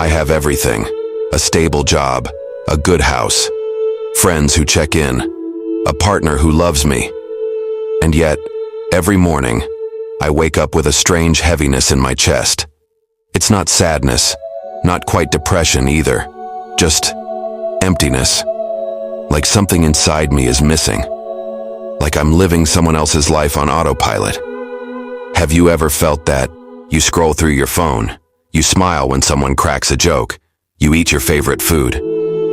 I have everything: a stable job, a good house, friends who check in, a partner who loves me. And yet, every morning, I wake up with a strange heaviness in my chest. It's not sadness, not quite depression either, just emptiness. Like something inside me is missing. Like I'm living someone else's life on autopilot. Have you ever felt that? You scroll through your phone, you smile when someone cracks a joke, you eat your favorite food.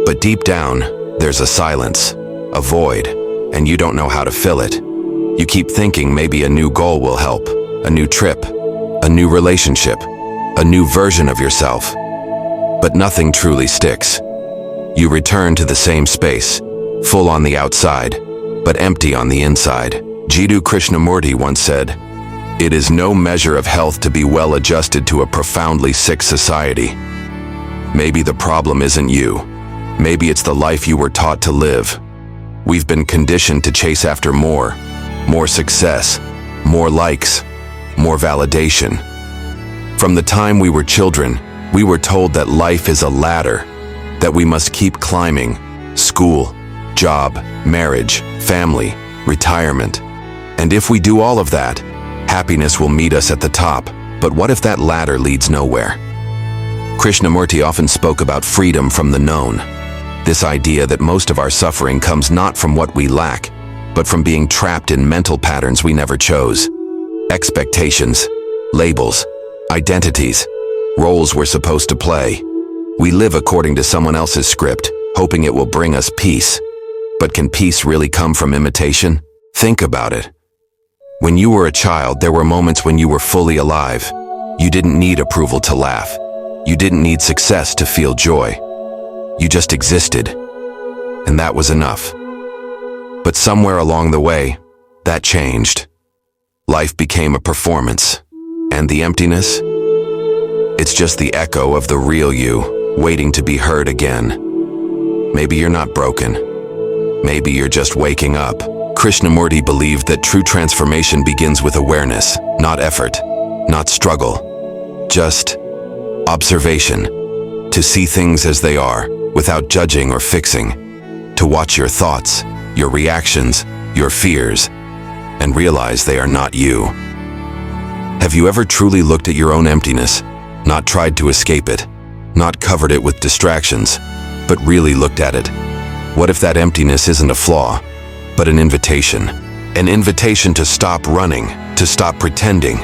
But deep down, there's a silence, a void, and you don't know how to fill it. You keep thinking maybe a new goal will help, a new trip, a new relationship, a new version of yourself. But nothing truly sticks. You return to the same space, full on the outside, but empty on the inside. Jiddu Krishnamurti once said, "It is no measure of health to be well adjusted to a profoundly sick society." Maybe the problem isn't you. Maybe it's the life you were taught to live. We've been conditioned to chase after more success, more likes, more validation. From the time we were children, we were told that life is a ladder, that we must keep climbing: school, job, marriage, family, retirement. And if we do all of that, happiness will meet us at the top. But what if that ladder leads nowhere? Krishnamurti often spoke about freedom from the known. This idea that most of our suffering comes not from what we lack, but from being trapped in mental patterns we never chose. Expectations, labels, identities, roles we're supposed to play. We live according to someone else's script, hoping it will bring us peace. But can peace really come from imitation? Think about it. When you were a child, there were moments when you were fully alive. You didn't need approval to laugh. You didn't need success to feel joy. You just existed, and that was enough. But somewhere along the way, that changed. Life became a performance, and the emptiness? It's just the echo of the real you, waiting to be heard again. Maybe you're not broken. Maybe you're just waking up. Krishnamurti believed that true transformation begins with awareness, not effort, not struggle, just observation. To see things as they are, without judging or fixing. To watch your thoughts, your reactions, your fears, and realize they are not you. Have you ever truly looked at your own emptiness, not tried to escape it, not covered it with distractions, but really looked at it? What if that emptiness isn't a flaw, but an invitation? An invitation to stop running, to stop pretending,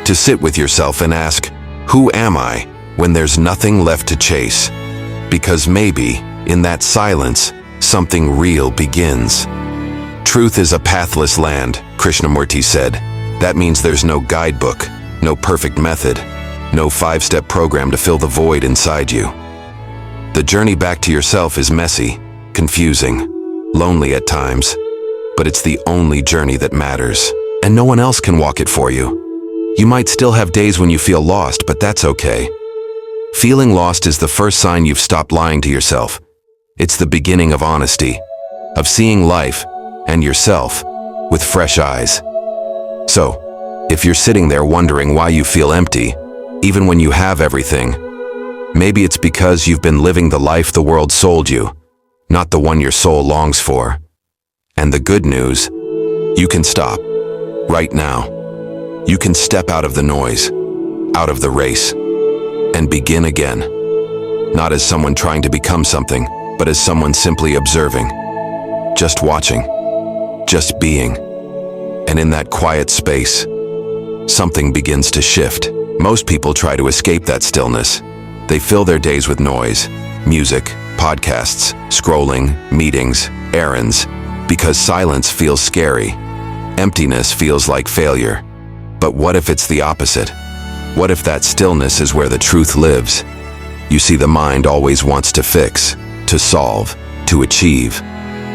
to sit with yourself and ask, who am I, when there's nothing left to chase? Because maybe, in that silence, something real begins. Truth is a pathless land, Krishnamurti said. That means there's no guidebook, no perfect method, no 5-step program to fill the void inside you. The journey back to yourself is messy, confusing, lonely at times, but it's the only journey that matters, and no one else can walk it for you. You might still have days when you feel lost, but that's okay. Feeling lost is the first sign you've stopped lying to yourself. It's the beginning of honesty, of seeing life and yourself with fresh eyes. So, if you're sitting there wondering why you feel empty, even when you have everything, maybe it's because you've been living the life the world sold you, not the one your soul longs for. And the good news, you can stop, right now. You can step out of the noise, out of the race, and begin again. Not as someone trying to become something, but as someone simply observing, just watching, just being. And in that quiet space, something begins to shift. Most people try to escape that stillness. They fill their days with noise, music, podcasts, scrolling, meetings, errands, because silence feels scary. Emptiness feels like failure. But what if it's the opposite? What if that stillness is where the truth lives? You see, the mind always wants to fix, to solve, to achieve.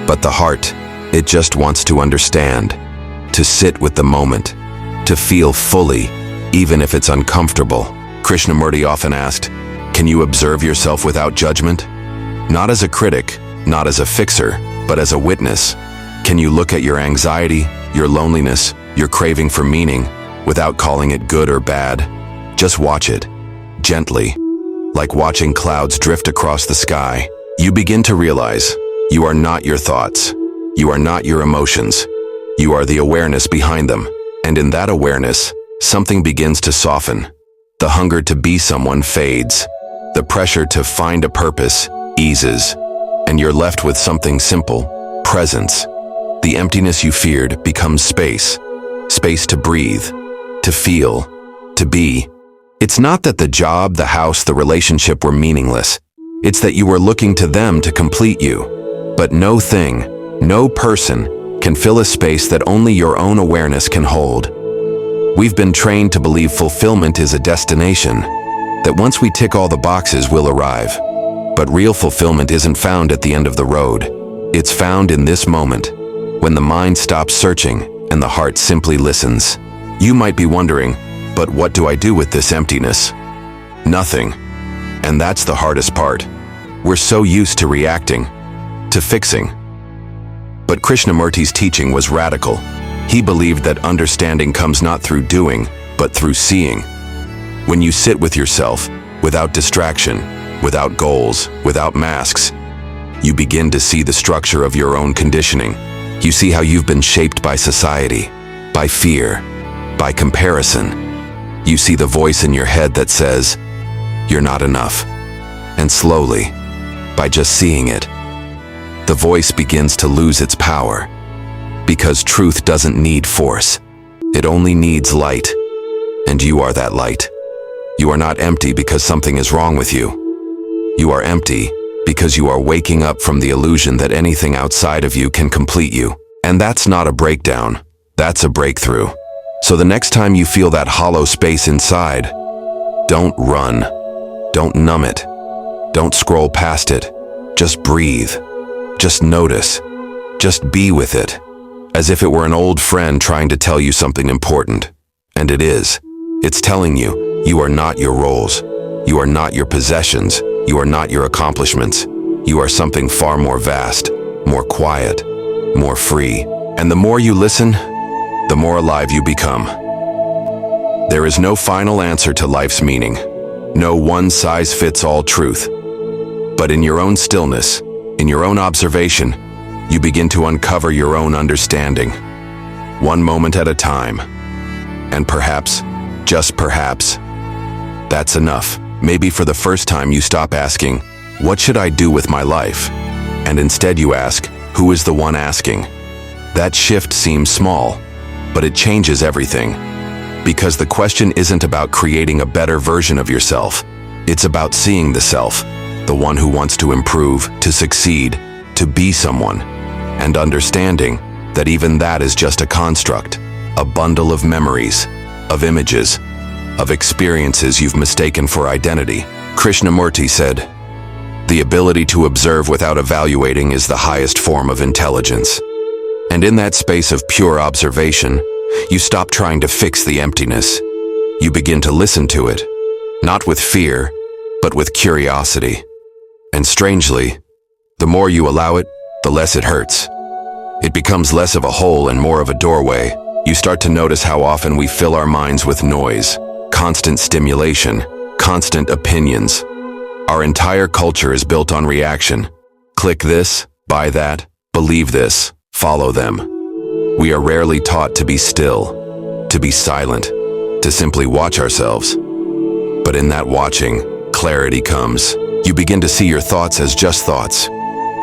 But the heart, it just wants to understand, to sit with the moment, to feel fully, even if it's uncomfortable. Krishnamurti often asked, can you observe yourself without judgment? Not as a critic, not as a fixer, but as a witness. Can you look at your anxiety, your loneliness, your craving for meaning, without calling it good or bad? Just watch it, gently, like watching clouds drift across the sky. You begin to realize you are not your thoughts. You are not your emotions. You are the awareness behind them. And in that awareness, something begins to soften. The hunger to be someone fades. The pressure to find a purpose eases. And you're left with something simple: presence. The emptiness you feared becomes space. Space to breathe, to feel, to be. It's not that the job, the house, the relationship were meaningless. It's that you were looking to them to complete you. But no thing, no person, can fill a space that only your own awareness can hold. We've been trained to believe fulfillment is a destination, that once we tick all the boxes, we'll arrive. But real fulfillment isn't found at the end of the road. It's found in this moment, when the mind stops searching and the heart simply listens. You might be wondering, but what do I do with this emptiness? Nothing. And that's the hardest part. We're so used to reacting, to fixing. But Krishnamurti's teaching was radical. He believed that understanding comes not through doing, but through seeing. When you sit with yourself, without distraction, without goals, without masks, you begin to see the structure of your own conditioning. You see how you've been shaped by society, by fear, by comparison. You see the voice in your head that says, "You're not enough." And slowly, by just seeing it, the voice begins to lose its power. Because truth doesn't need force. It only needs light. And you are that light. You are not empty because something is wrong with you. You are empty because you are waking up from the illusion that anything outside of you can complete you. And that's not a breakdown. That's a breakthrough. So the next time you feel that hollow space inside, don't run. Don't numb it. Don't scroll past it. Just breathe. Just notice. Just be with it. As if it were an old friend trying to tell you something important. And it is. It's telling you, you are not your roles. You are not your possessions. You are not your accomplishments. You are something far more vast, more quiet, more free. And the more you listen, the more alive you become. There is no final answer to life's meaning. No one-size-fits-all truth. But in your own stillness, in your own observation, you begin to uncover your own understanding. One moment at a time. And perhaps, just perhaps, that's enough. Maybe for the first time you stop asking, "What should I do with my life?" And instead you ask, "Who is the one asking?" That shift seems small, but it changes everything. Because the question isn't about creating a better version of yourself. It's about seeing the self, the one who wants to improve, to succeed, to be someone, and understanding that even that is just a construct, a bundle of memories, of images, of experiences you've mistaken for identity. Krishnamurti said, "The ability to observe without evaluating is the highest form of intelligence." And in that space of pure observation, you stop trying to fix the emptiness. You begin to listen to it, not with fear, but with curiosity. And strangely, the more you allow it, the less it hurts. It becomes less of a hole and more of a doorway. You start to notice how often we fill our minds with noise, constant stimulation, constant opinions. Our entire culture is built on reaction. Click this, buy that, believe this, follow them. We are rarely taught to be still, to be silent, to simply watch ourselves. But in that watching, clarity comes. You begin to see your thoughts as just thoughts,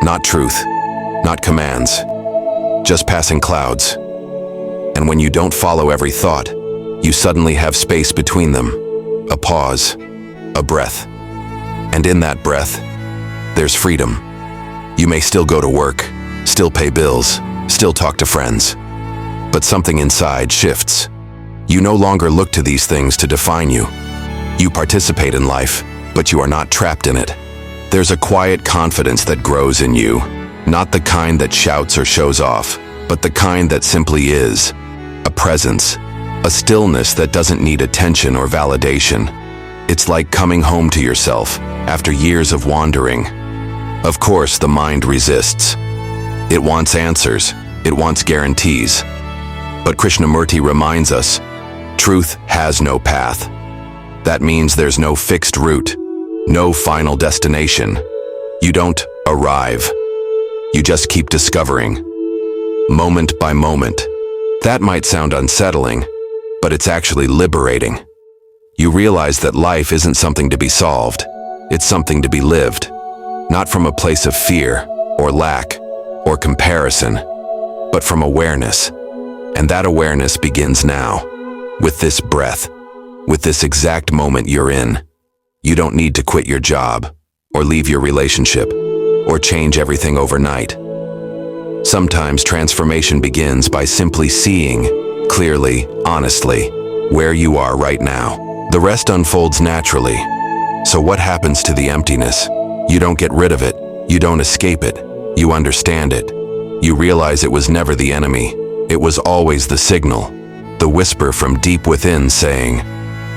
not truth, not commands, just passing clouds. And when you don't follow every thought, you suddenly have space between them, a pause, a breath. And in that breath, there's freedom. You may still go to work, still pay bills, still talk to friends. But something inside shifts. You no longer look to these things to define you. You participate in life, but you are not trapped in it. There's a quiet confidence that grows in you, not the kind that shouts or shows off, but the kind that simply is. A presence, a stillness that doesn't need attention or validation. It's like coming home to yourself after years of wandering. Of course, the mind resists. It wants answers, it wants guarantees. But Krishnamurti reminds us, truth has no path. That means there's no fixed route, No final destination. You don't arrive. You just keep discovering, moment by moment. That might sound unsettling, but it's actually liberating. You realize that life isn't something to be solved. It's something to be lived, not from a place of fear or lack or comparison, but from awareness. And that awareness begins now, with this breath, with this exact moment you're in. You don't need to quit your job, or leave your relationship, or change everything overnight. Sometimes transformation begins by simply seeing, clearly, honestly, where you are right now. The rest unfolds naturally. So what happens to the emptiness? You don't get rid of it. You don't escape it. You understand it. You realize it was never the enemy. It was always the signal, the whisper from deep within saying,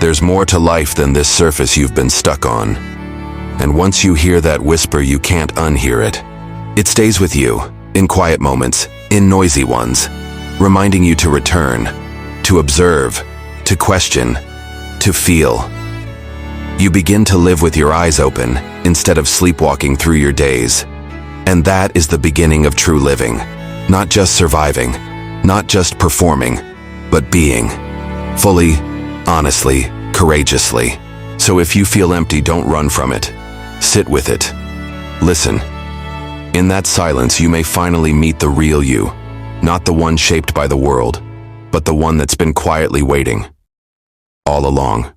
"There's more to life than this surface you've been stuck on." And once you hear that whisper, you can't unhear it. It stays with you, in quiet moments, in noisy ones, reminding you to return, to observe, to question, to feel. You begin to live with your eyes open, instead of sleepwalking through your days. And that is the beginning of true living. Not just surviving, not just performing, but being. Fully, honestly, courageously. So if you feel empty, don't run from it. Sit with it. Listen. In that silence, you may finally meet the real you. Not the one shaped by the world, but the one that's been quietly waiting all along.